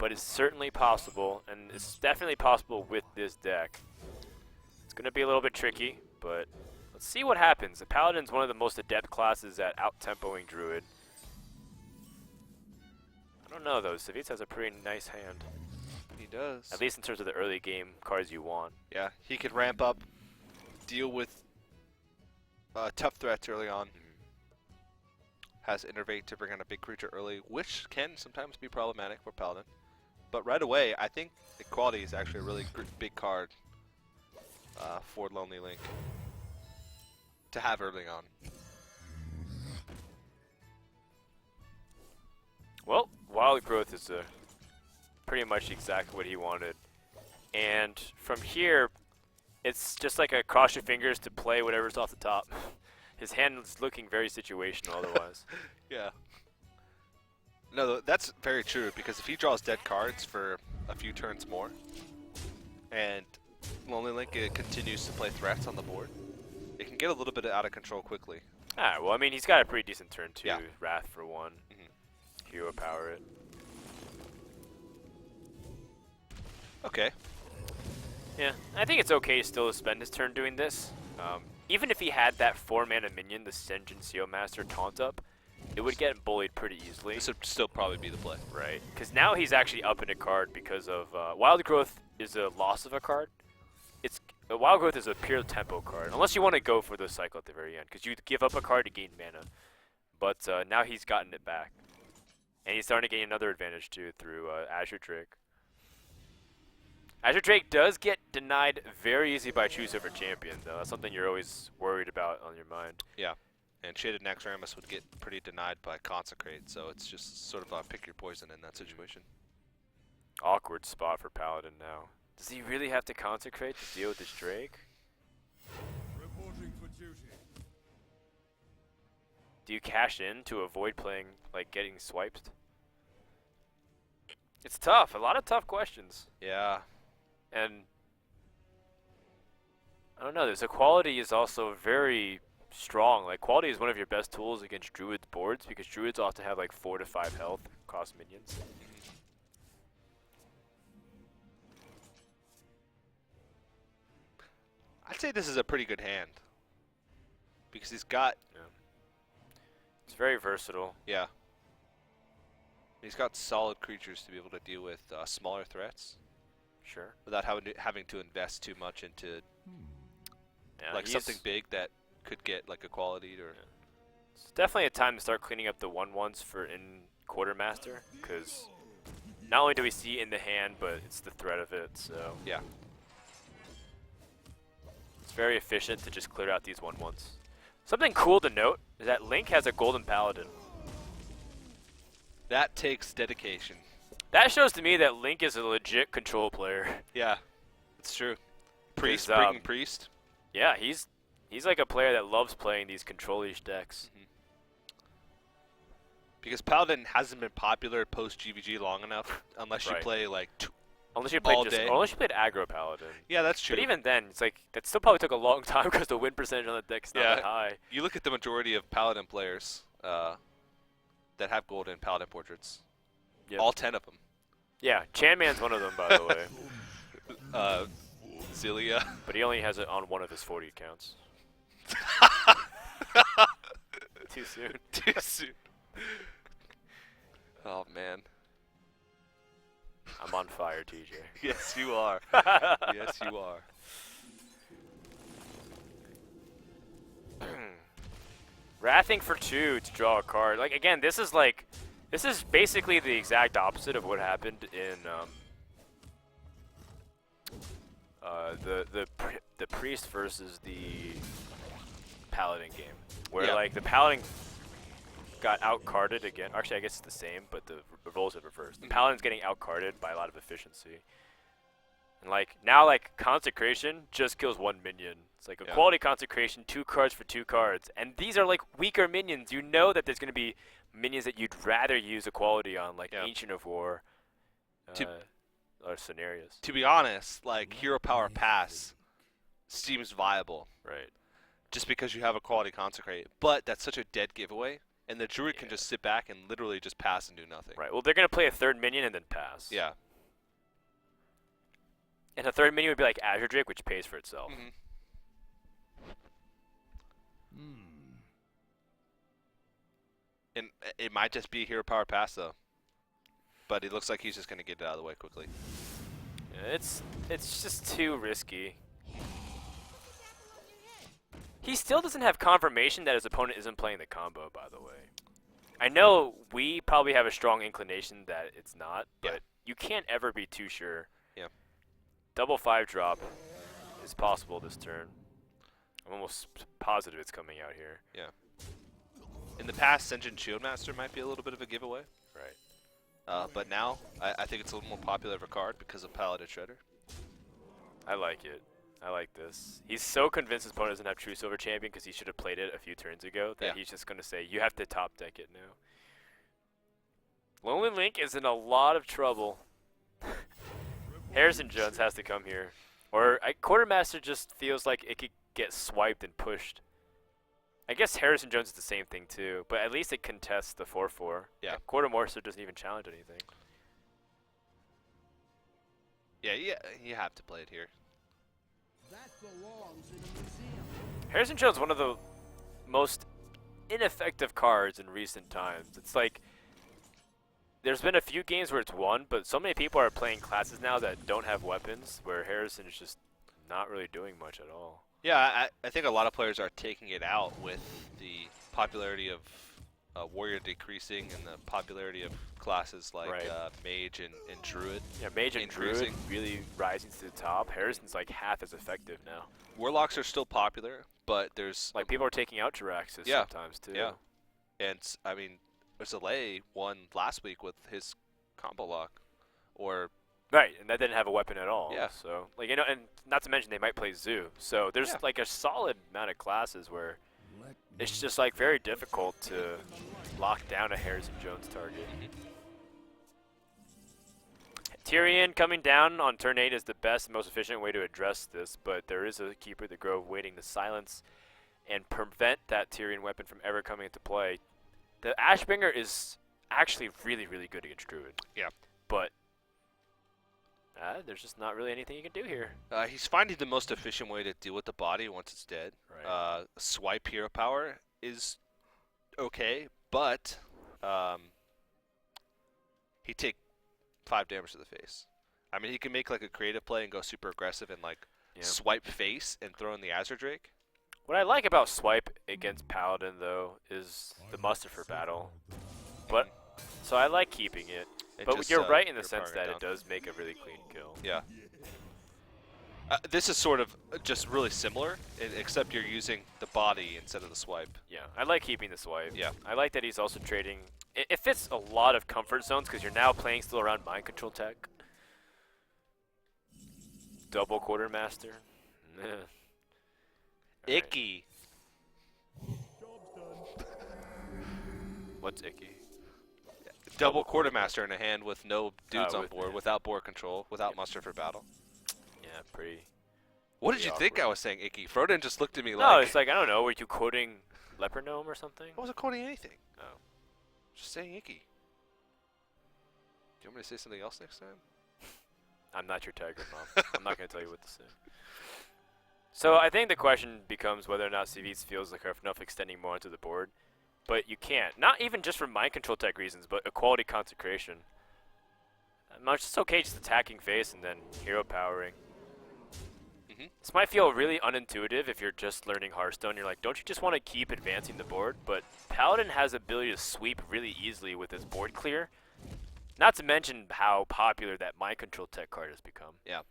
but it's certainly possible, and it's definitely possible with this deck. It's going to be a little bit tricky, but let's see what happens. The Paladin's one of the most adept classes at out-tempoing Druid. I don't know, though. Savjz has a pretty nice hand. He does. At least in terms of the early game cards you want. Yeah, he could ramp up, deal with tough threats early on. Has Innervate to bring on a big creature early, which can sometimes be problematic for Paladin. But right away, I think Equality is actually a really big card for LonelyLink to have early on. Well, Wild Growth is pretty much exactly what he wanted. And from here, it's just like a cross your fingers to play whatever's off the top. His hand is looking very situational otherwise. Yeah. No, that's very true, because if he draws dead cards for a few turns more, and LonelyLink continues to play threats on the board, it can get a little bit out of control quickly. Ah, well, I mean, he's got a pretty decent turn too. Yeah. Wrath for one. Hero power it. Okay. Yeah, I think it's okay still to spend his turn doing this. Even if he had that 4-mana minion, the Senjin Seal Master taunt up, it would get bullied pretty easily. This would still probably be the play. Right, because now he's actually up in a card because of Wild Growth is a loss of a card. Wild Growth is a pure tempo card, unless you want to go for the cycle at the very end, because you give up a card to gain mana. But now he's gotten it back. And he's starting to gain another advantage too through Azure Drake. Azure Drake does get denied very easy by Choose Over Champion, though. That's something you're always worried about on your mind. Yeah. And Shaded Naxxramas would get pretty denied by Consecrate, so it's just sort of pick your poison in that situation. Awkward spot for Paladin now. Does he really have to Consecrate to deal with this Drake? Reporting for duty. Do you cash in to avoid playing, like, getting swiped? It's tough. A lot of tough questions. Yeah. And I don't know, this Equality is also very strong. Like, Quality is one of your best tools against Druid's boards because Druids often have like 4 to 5 health cost minions. I'd say this is a pretty good hand. Because he's got... Yeah. It's very versatile. Yeah. He's got solid creatures to be able to deal with smaller threats. Sure. Without having to invest too much into Yeah, like something big that could get like Equality or... Yeah. It's definitely a time to start cleaning up the 1/1s for in Quartermaster, because not only do we see in the hand, but it's the threat of it, so... Yeah. It's very efficient to just clear out these 1/1s. Something cool to note is that Link has a Golden Paladin. That takes dedication. That shows to me that Link is a legit control player. Yeah, it's true. Priest, 'Cause, bringing Priest. Yeah, he's like a player that loves playing these control-ish decks. Because Paladin hasn't been popular post GVG long enough, unless you play like Unless you played all day. unless you played aggro Paladin. Yeah, that's true. But even then, it's like that still probably took a long time because the win percentage on the deck's not that high. You look at the majority of Paladin players that have golden Paladin portraits. Yep. All 10 of them. Yeah, Chanman's one of them, by the way. Zilia. But he only has it on one of his 40 accounts. Too soon. Too soon. Oh, man. I'm on fire, TJ. Yes, you are. Yes, you are. Wrathing for 2 to draw a card. Like, again, this is basically the exact opposite of what happened in the Priest versus the Paladin game, where like the Paladin got out-carded again. Actually, I guess it's the same, but the roles have reversed. The Paladin's getting out-carded by a lot of efficiency. And like now, like Consecration just kills 1 minion. It's like a quality Consecration, 2 cards for 2 cards, and these are like weaker minions. You know that there's going to be minions that you'd rather use Equality on, like Ancient of War, or scenarios. To be honest, like Hero Power Pass seems viable, Right. just because you have a quality Consecrate. But that's such a dead giveaway And the Druid can just sit back and literally just pass and do nothing. Right. Well, they're going to play a third minion and then pass. Yeah. And a third minion would be like Azure Drake, which pays for itself. Mm-hmm. And it might just be a hero power pass, though. But it looks like he's just going to get it out of the way quickly. Yeah, it's just too risky. He still doesn't have confirmation that his opponent isn't playing the combo, by the way. I know we probably have a strong inclination that it's not, but you can't ever be too sure. Yeah. Double 5-drop is possible this turn. I'm almost positive it's coming out here. Yeah. In the past, Senjin Shieldmaster might be a little bit of a giveaway. Right. But now, I think it's a little more popular of a card because of Paladin Shredder. I like it. I like this. He's so convinced his opponent doesn't have True Silver Champion because he should have played it a few turns ago that he's just going to say, you have to top deck it now. LonelyLink is in a lot of trouble. Harrison Jones has to come here. Or Quartermaster just feels like it could get swiped and pushed. I guess Harrison Jones is the same thing too, but at least it contests the 4-4. Yeah. Quartermaster doesn't even challenge anything. Yeah, you have to play it here. That belongs in a museum. Harrison Jones is one of the most ineffective cards in recent times. It's like there's been a few games where it's won, but so many people are playing classes now that don't have weapons, where Harrison is just not really doing much at all. Yeah, I think a lot of players are taking it out with the popularity of Warrior decreasing and the popularity of classes like Mage and Druid. Yeah, Mage and Druid increasing. really rising to the top. Harrison's like half as effective now. Warlocks are still popular, but there's Like people are taking out Jiraxis sometimes too. Yeah, and I mean, Zalay won last week with his combo lock, or right, and that didn't have a weapon at all. Yeah. So like and not to mention they might play Zoo. So there's like a solid amount of classes where it's just like very difficult to lock down a Harrison Jones target. Tyrion coming down on turn 8 is the best and most efficient way to address this, but there is a Keeper of the Grove waiting to silence and prevent that Tyrion weapon from ever coming into play. The Ashbringer is actually really, really good against Druid. Yeah. But there's just not really anything you can do here. he's finding the most efficient way to deal with the body once it's dead. Right. Swipe hero power is okay, but he take 5 damage to the face. I mean, he can make like a creative play and go super aggressive and like swipe face and throw in the Azure Drake. What I like about Swipe against Paladin, though, is the muster for battle. But so I like keeping it. But you're right in the sense that it does make a really clean kill. Yeah. This is sort of just really similar, except you're using the body instead of the swipe. Yeah, I like keeping the swipe. Yeah. I like that he's also trading. It fits a lot of comfort zones because you're now playing still around mind control tech. Double Quartermaster. Icky. What's icky? Double Quartermaster in a hand with no dudes on with- board, without board control, without muster for battle. Yeah, pretty. What did you think awkward. I was saying, Icky? Froden just looked at me No, like... it's like, I don't know, were you quoting Leper Gnome or something? I wasn't quoting anything. Oh. Just saying Icky. Do you want me to say something else next time? I'm not your tiger, Mom. I'm not going to tell you what to say. So I think the question becomes whether or not Savjz feels like enough extending more onto the board. But you can't. Not even just for mind control tech reasons, but equality consecration. It's just okay just attacking face and then hero powering. This might feel really unintuitive if you're just learning Hearthstone. You're like, don't you just want to keep advancing the board? But Paladin has the ability to sweep really easily with his board clear. Not to mention how popular that mind control tech card has become. Yeah.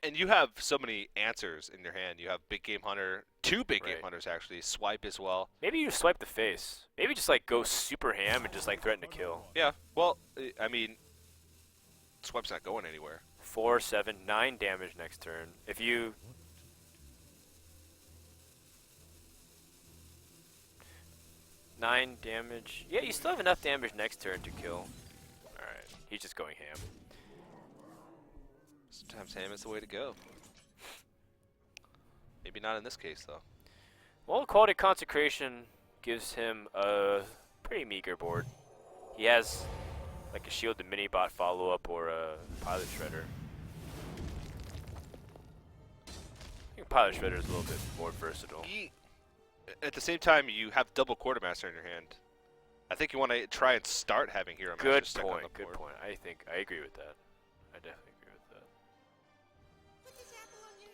And you have so many answers in your hand. You have Big Game Hunter, 2 Big Game Hunters actually, Swipe as well. Maybe you swipe the face. Maybe just like go super ham and just like threaten to kill. Yeah, well, I mean, Swipe's not going anywhere. 4, 7, 9 damage next turn. If you... Nine damage. Yeah, you still have enough damage next turn to kill. Alright, he's just going ham. Sometimes ham is the way to go. Maybe not in this case, though. Well, Quality Consecration gives him a pretty meager board. He has like a shield to mini bot follow up or a pilot shredder. I think pilot shredder is a little bit more versatile. At the same time, you have double quartermaster in your hand. I think you want to try and start having hero Good masters stick on point. the Good board. point. I agree with that. I definitely agree with that.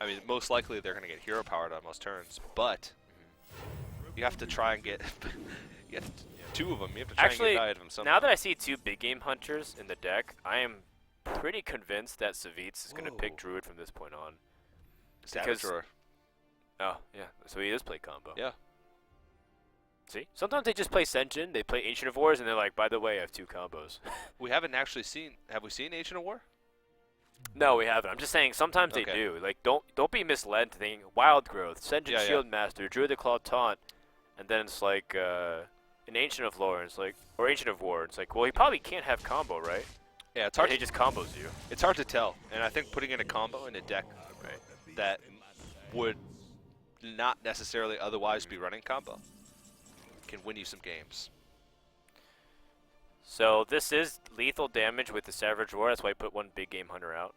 I mean, most likely they're going to get hero powered on most turns, but you have to try and get you have to, two of them. You have to try and get value out of them somehow. Now that I see 2 big game hunters in the deck, I am pretty convinced that Savjz is going to pick Druid from this point on. Savage Roar. Oh, yeah. So he does play combo. Yeah. See? Sometimes they just play Senjin, they play Ancient of Wars, and they're like, by the way, I have 2 combos. We haven't actually seen. Have we seen Ancient of War? No, we haven't. I'm just saying sometimes they do. Like, don't be misled to think Wild Growth, Senjin Shield Master, Druid the Claw Taunt, and then it's like an Ancient of Lore, and it's like, or Ancient of War. It's like, well, he probably can't have combo, right? Yeah, it's hard. He just combos you. It's hard to tell, and I think putting in a combo in a deck that would not necessarily otherwise be running combo can win you some games. So this is lethal damage with the Savage Roar. That's why I put 1 big game hunter out.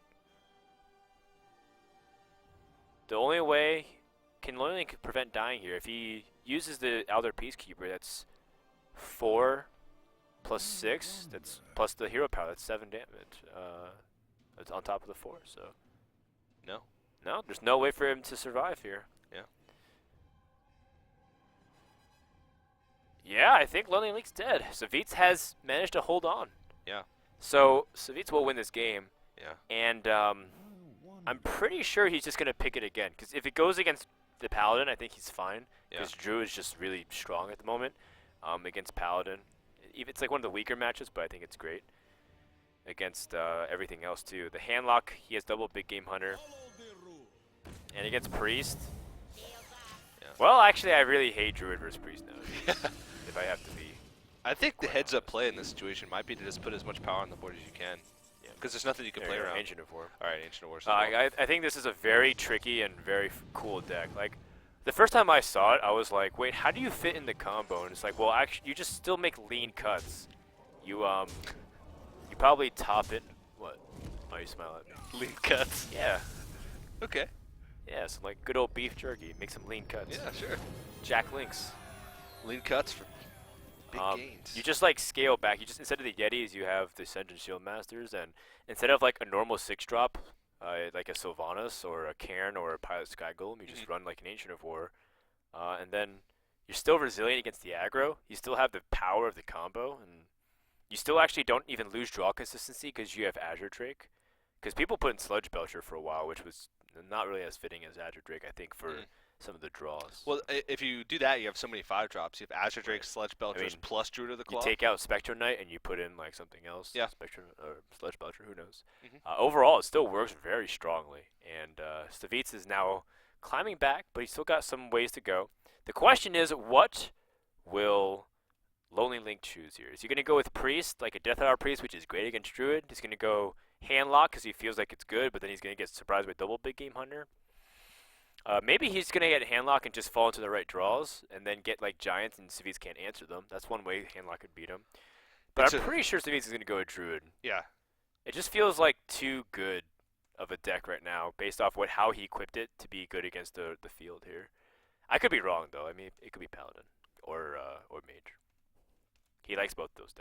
The only way can LonelyLink prevent dying here if he uses the Elder Peacekeeper. That's 4 plus 6. That's plus the hero power. That's 7 damage. It's on top of the 4. So no, there's no way for him to survive here. Yeah, I think LonelyLink's dead. Savjz has managed to hold on. Yeah. So Savjz will win this game. Yeah. And I'm pretty sure he's just going to pick it again. Because if it goes against the Paladin, I think he's fine. Because Drew is just really strong at the moment against Paladin. It's like one of the weaker matches, but I think it's great. Against everything else, too. The Handlock, he has double big game hunter. And against Priest. Well, actually, I really hate Druid versus Priest now. If I have to be. I think the heads-up play in this situation might be to just put as much power on the board as you can. Yeah. Because there's nothing you can play around. Ancient of War. All right, Ancient of War. I think this is a very tricky and very cool deck. Like, the first time I saw it, I was like, wait, how do you fit in the combo? And it's like, well, actually, you just still make lean cuts. You probably top it. What? Why you smile at me? Lean cuts. Yeah. Okay. Yeah, some like good old beef jerky. Make some lean cuts. Yeah, sure. Jack Links. Lean cuts for big gains. You just like scale back. You just, instead of the Yetis, you have the Senjin Shield Masters, and instead of like a normal 6-drop, like a Sylvanas or a Cairn or a Pilot Sky Golem, you just run like an Ancient of War, and then you're still resilient against the aggro. You still have the power of the combo, and you still actually don't even lose draw consistency because you have Azure Drake. Because people put in Sludge Belcher for a while, which was not really as fitting as Azure Drake, I think, for some of the draws. Well, if you do that, you have so many 5-drops. You have Azure Drake, Sludge Belchers, plus Druid of the Claw. You take out Spectrum Knight and you put in like something else. Yeah. Spectrum or Sludge Belcher, who knows? Overall, it still works very strongly. And Savjz is now climbing back, but he's still got some ways to go. The question is, what will LonelyLink choose here? Is he going to go with Priest, like a Death Hour Priest, which is great against Druid? He's going to go Handlock because he feels like it's good, but then he's going to get surprised by double big game hunter. Maybe he's going to get Handlock and just fall into the right draws, and then get like Giants and Savjz can't answer them. That's one way Handlock could beat him. But I'm pretty sure Savjz is going to go with Druid. Yeah. It just feels like too good of a deck right now, based off how he equipped it to be good against the field here. I could be wrong though. I mean, it could be Paladin or Mage. He likes both those decks.